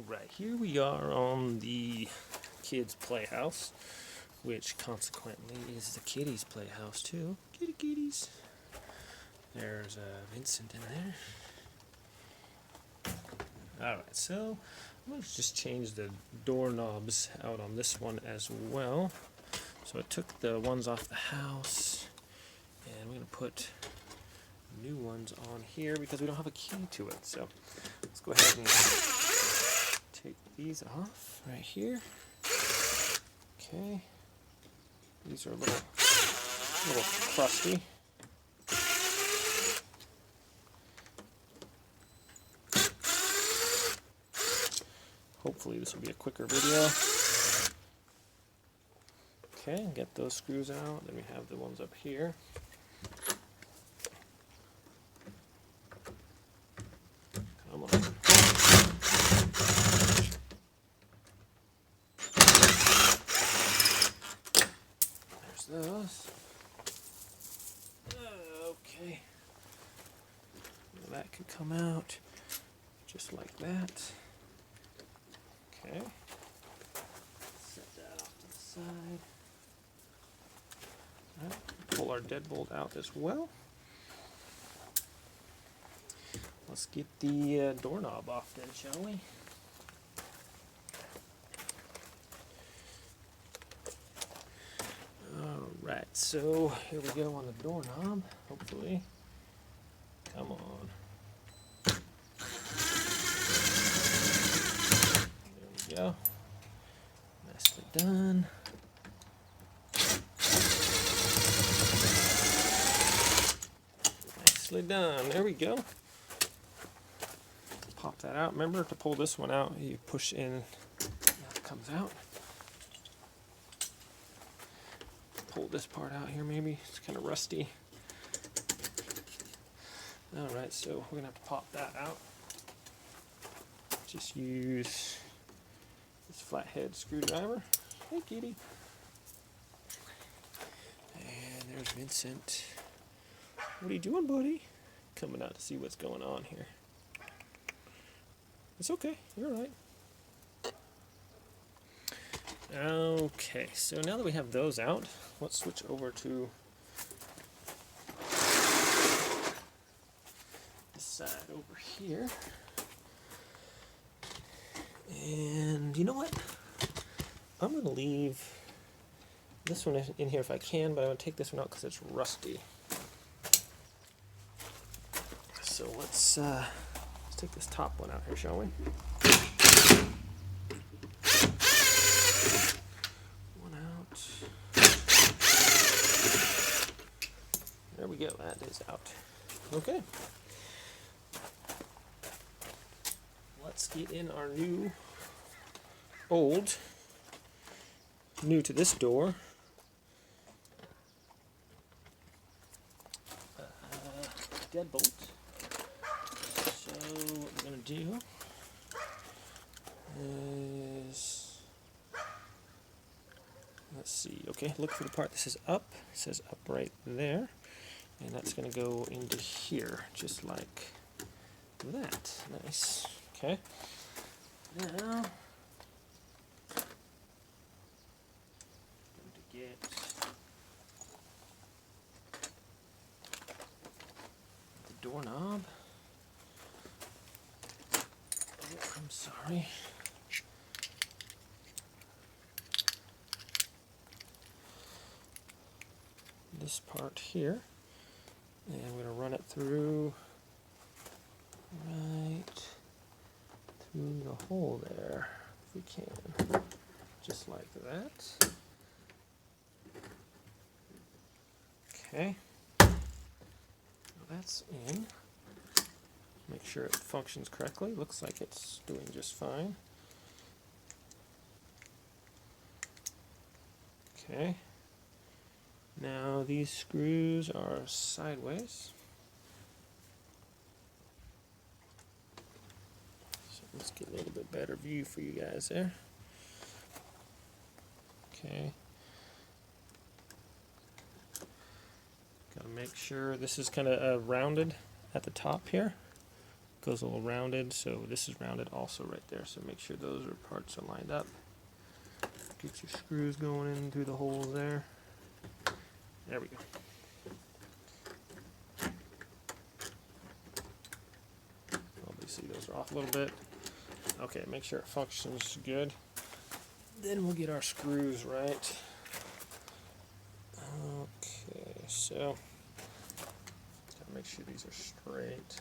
Alright, here we are on the kids' playhouse, which consequently is the kitties' playhouse too. Kitties. There's Vincent in there. Alright, so I'm going to just change the doorknobs out on this one as well. So I took the ones off the house, and we're going to put new ones on here because we don't have a key to it. So let's go ahead and take these off right here. Okay. These are a little crusty. Hopefully this will be a quicker video. Okay, get those screws out. Then we have the ones up here. Come on. There's those. Okay. Now that can come out just like that. Okay. Set that off to the side. Right. Pull our deadbolt out as well. Let's get the doorknob off then, shall we? Alright, so here we go on the doorknob, hopefully. Come on. There we go. Nicely done. Nicely done. There we go. Pop that out. Remember to pull this one out, you push in, that comes out. Pull this part out here maybe, it's kind of rusty. Alright, so we're going to have to pop that out. Just use this flathead screwdriver. Hey kitty. And there's Vincent. What are you doing, buddy? Coming out to see what's going on here. It's okay, you're alright. Okay, so now that we have those out, let's switch over to this side over here. And you know what? I'm going to leave this one in here if I can, but I'm going to take this one out because it's rusty. So let's take this top one out here, shall we? One out. There we go, that is out. Okay. Let's get in our new to this door, deadbolt. So what we're going to do is, let's see, okay, look for the part that says up. It says up right there, and that's going to go into here, just like that. Nice. Okay. Now, going to get the doorknob. Oh, I'm sorry. This part here, and I'm going to run it through right through the hole there, if we can, just like that. Okay, now that's in. Make sure it functions correctly. Looks like it's doing just fine. Okay, now these screws are sideways. Let's get a little bit better view for you guys there. Okay. Gotta make sure this is kind of rounded at the top here. goes a little rounded, so this is rounded also right there. So make sure those parts are lined up. Get your screws going in through the holes there. There we go. Obviously those are off a little bit. Okay, make sure it functions good. Then we'll get our screws right. Okay, so gotta make sure these are straight.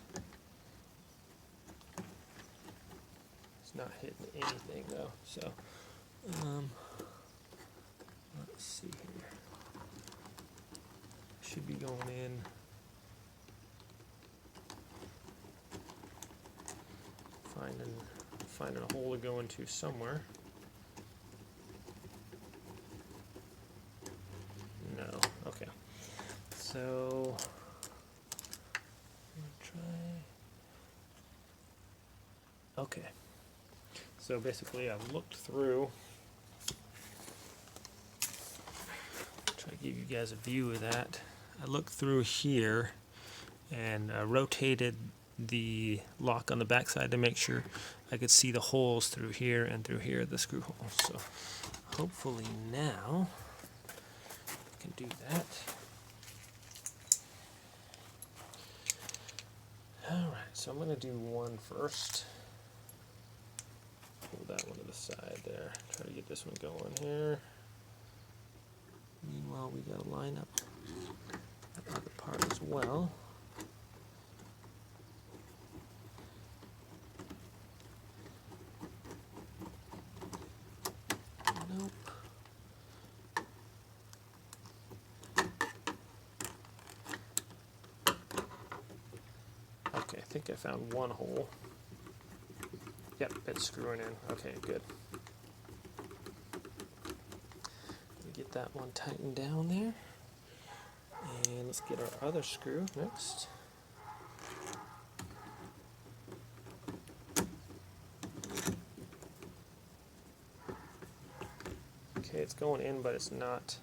It's not hitting anything though, so let's see here. Should be going in. Finding a hole to go into somewhere. No. Okay. So try. Okay. So basically, I've looked through. Try to give you guys a view of that. I looked through here and rotated the lock on the back side to make sure I could see the holes through here and through here, the screw holes. So hopefully now I can do that. Alright, so I'm going to do one first. Pull that one to the side there. Try to get this one going here. Meanwhile, we got to line up that other part as well. Nope. Okay, I think I found one hole. Yep, it's screwing in. Okay, good. Get that one tightened down there. And let's get our other screw next. Okay, it's going in, but it's not.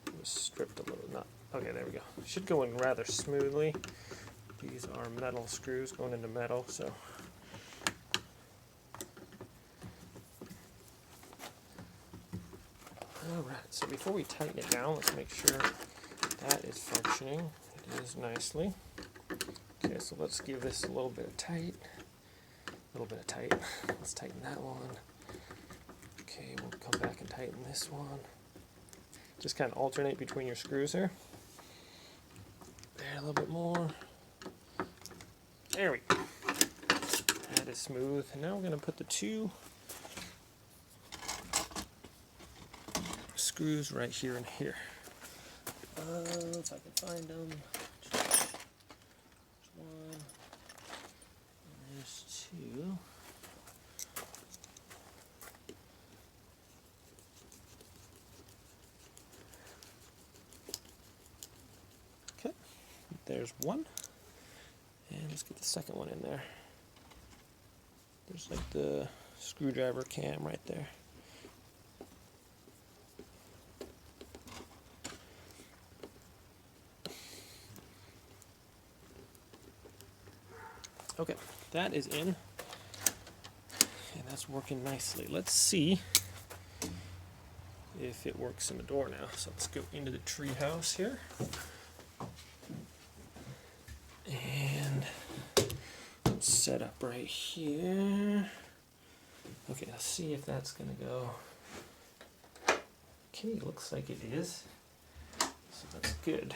It was stripped a little. Not okay. There we go. It should go in rather smoothly. These are metal screws going into metal, so. Alright, so before we tighten it down, let's make sure that is functioning. It is nicely. Okay, so let's give this a little bit of tight. A little bit of tight. Let's tighten that one. Okay, we'll come back and tighten this one. Just kind of alternate between your screws here. There, a little bit more. There we go. That is smooth. And now we're going to put the two screws right here and here. If I can find them. There's one. And there's two. Okay, there's one. And let's get the second one in there. There's like the screwdriver cam right there. Okay, that is in, and that's working nicely. Let's see if it works in the door now. So let's go into the tree house here. And set up right here. Okay, let's see if that's gonna go. Okay, looks like it is. So that's good.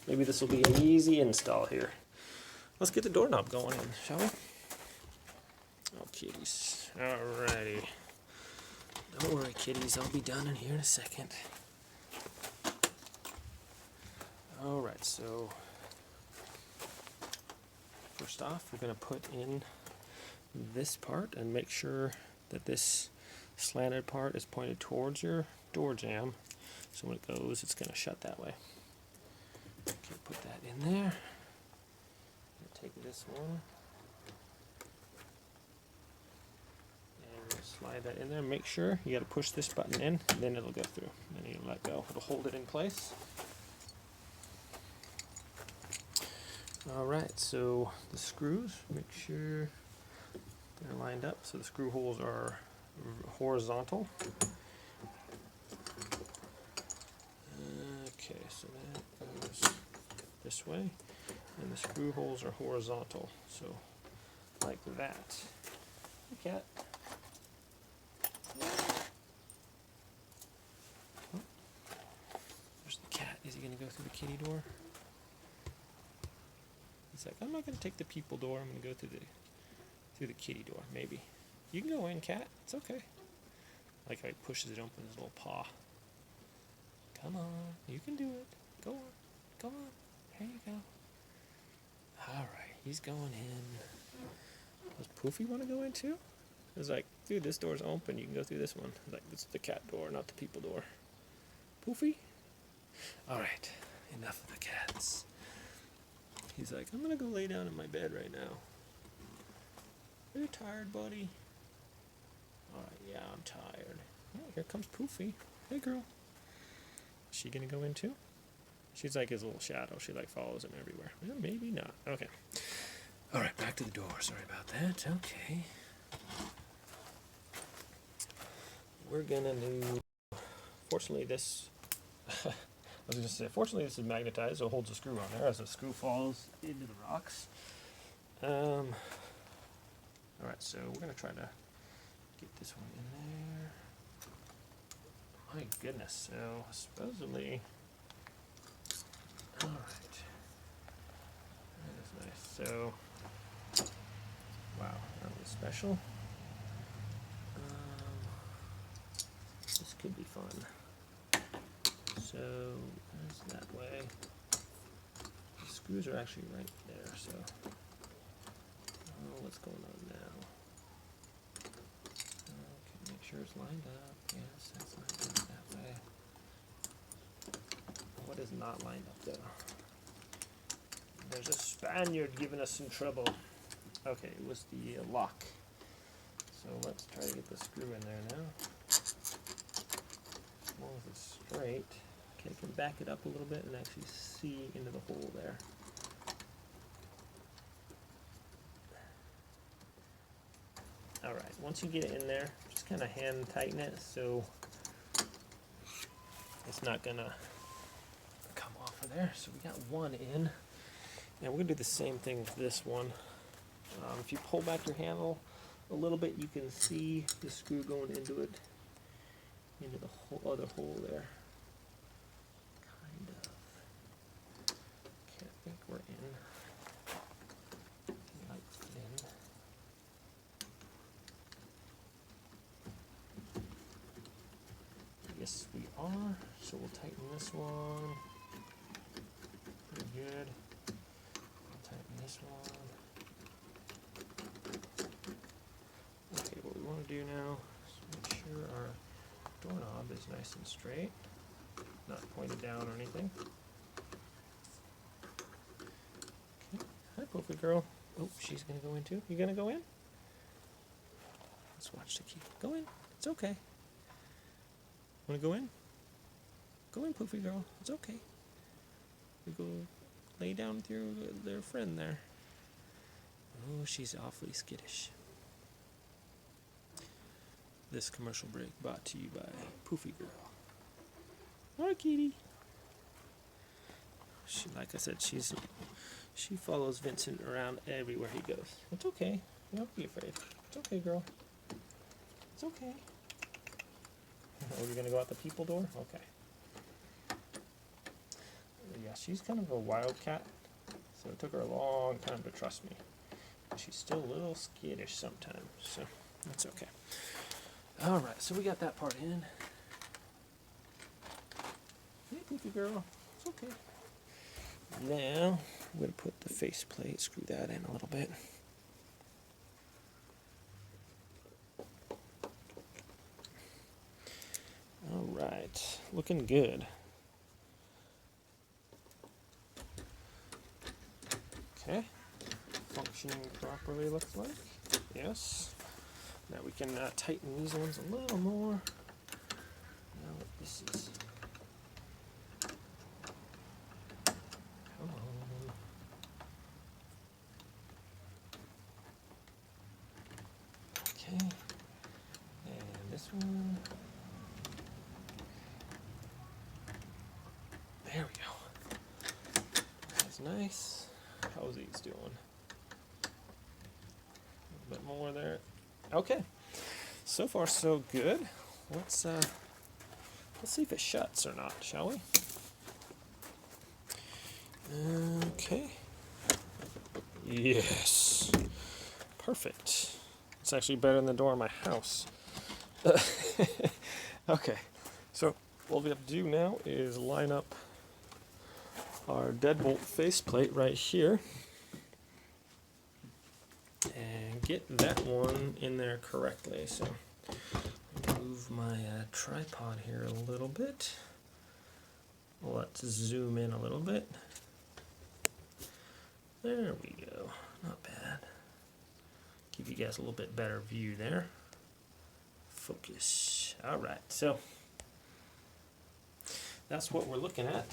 Maybe this will be an easy install here. Let's get the doorknob going in, shall we? Oh, kitties. Alrighty. Don't worry, kitties. I'll be done in here in a second. Alright, so first off, we're going to put in this part and make sure that this slanted part is pointed towards your door jamb. So when it goes, it's going to shut that way. Okay, put that in there. Take this one and we'll slide that in there. Make sure you got to push this button in, and then it'll go through. Then you let go. It'll hold it in place. Alright, so the screws, make sure they're lined up so the screw holes are horizontal. Okay, so that goes this way, and the screw holes are horizontal, so like that. Hey, cat. Oh, there's the cat. Is he going to go through the kitty door? He's like, I'm not going to take the people door. I'm going to go through the kitty door. Maybe. You can go in, cat. It's okay. I like how he pushes it open with his little paw. Come on, you can do it. Go on, go on. There you go. All right, he's going in. Does Poofy want to go in too? It's like, dude, this door's open. You can go through this one. It's like, it's the cat door, not the people door. Poofy? All right, enough of the cats. He's like, I'm gonna go lay down in my bed right now. Are you tired, buddy? All right, yeah, I'm tired. Oh, here comes Poofy. Hey, girl. Is she gonna go in too? She's like his little shadow. She like follows him everywhere. Well, maybe not. Okay. All right, back to the door. Sorry about that. Okay. We're gonna do. Fortunately, this. I was gonna say. Fortunately, this is magnetized, so it holds a screw on there as the screw falls into the rocks. All right, so we're gonna try to get this one in there. My goodness. So supposedly. All right. That is nice. So, wow, that was special. This could be fun. So, there's that way. The screws are actually right there, so. Oh, what's going on now? Okay, make sure it's lined up. Yes, that's lined up that way. What is not lined up though? There's a Spaniard giving us some trouble. Okay, it was the lock. So let's try to get the screw in there now. As long as it's straight. Okay, I can back it up a little bit and actually see into the hole there. Alright, once you get it in there, just kind of hand tighten it so it's not gonna come off of there. So we got one in. Now we're gonna do the same thing with this one. If you pull back your handle a little bit, you can see the screw going into it, into the whole other hole there. Kind of. Okay, I think we're in. Lights in. Yes, we are. So we'll tighten this one. Pretty good. We'll tighten this one. Okay, what we want to do now is make sure our doorknob is nice and straight, not pointed down or anything. Okay. Hi, Poofy girl. Oh, she's gonna go in too. You gonna go in? Let's watch the key. Go in. It's okay. Wanna go in? Go in, Poofy girl. It's okay. You go lay down with their friend there. Oh, she's awfully skittish. This commercial break brought to you by Poofy Girl. Hi, kitty. She, like I said, she follows Vincent around everywhere he goes. It's okay. Don't be afraid. It's okay, girl. It's okay. Oh, you're gonna go out the people door? Okay. Yeah, she's kind of a wildcat, so it took her a long time to trust me. She's still a little skittish sometimes, so that's okay. Alright, so we got that part in. Hey, Poofy girl. It's okay. Now, I'm going to put the faceplate, screw that in a little bit. Alright, looking good. Okay, functioning properly looks like. Yes. Now we can tighten these ones a little more. Now what this is. Come on. Okay. And this one. There we go. That's nice. How's these doing? A bit more there. Okay. So far so good. Let's see if it shuts or not, shall we? Okay. Yes. Perfect. It's actually better than the door of my house. Okay. So what we have to do now is line up our deadbolt faceplate right here and get that one in there correctly. So move my tripod here a little bit. Let's zoom in a little bit. There we go. Not bad. Give you guys a little bit better view there. Focus. Alright, so that's what we're looking at.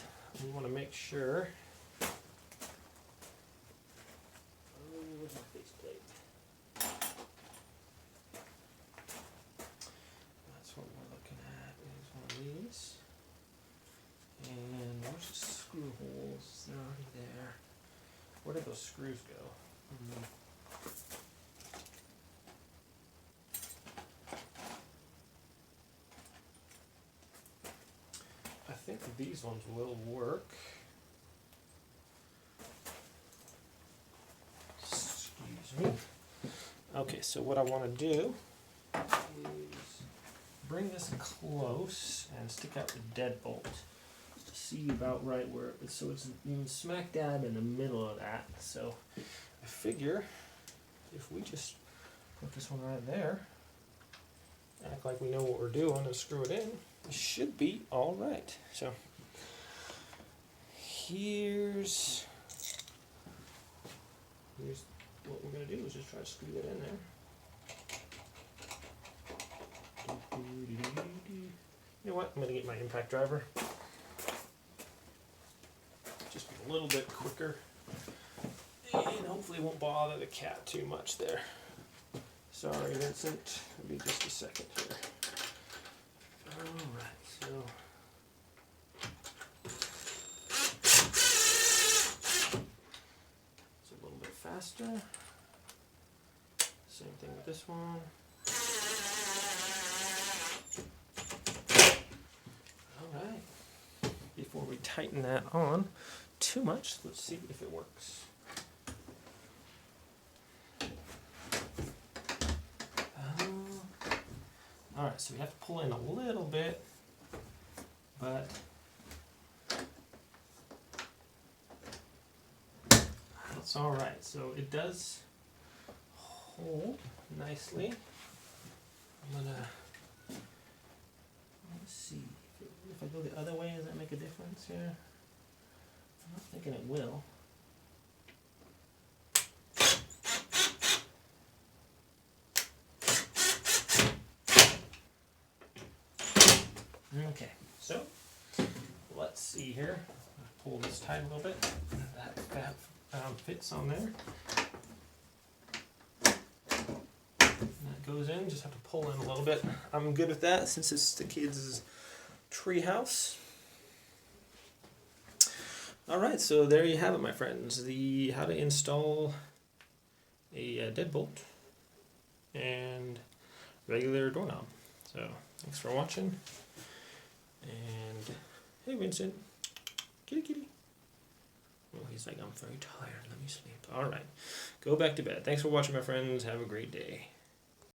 We want to make sure. Oh, where's my faceplate? That's what we're looking at. Is one of these. And where's the screw holes? They're already there. Where did those screws go? I think these ones will work. Excuse me. Okay, so what I want to do is bring this close and stick out the deadbolt to see about right where it is. So it's smack dab in the middle of that. So I figure if we just put this one right there, act like we know what we're doing and screw it in, it should be all right. So here's what we're going to do is just try to screw that in there. You know what? I'm going to get my impact driver. Just be a little bit quicker. And hopefully it won't bother the cat too much there. Sorry, Vincent. It'll be just a second here. Alright, so it's a little bit faster. Same thing with this one. Alright. Before we tighten that on too much, let's see if it works. Alright, so we have to pull in a little bit, but it's alright. So it does hold nicely. Let's see, if I go the other way, does that make a difference here? I'm not thinking it will. Okay, so let's see here. I'll pull this tight a little bit. That fits on there. And that goes in. Just have to pull in a little bit. I'm good with that since it's the kids' tree house. All right, so there you have it, my friends. How to install a deadbolt and regular doorknob. So thanks for watching. And hey, Vincent, kitty kitty. Oh, he's like, I'm very tired, let me sleep. All right, go back to bed. Thanks for watching, my friends. Have a great day.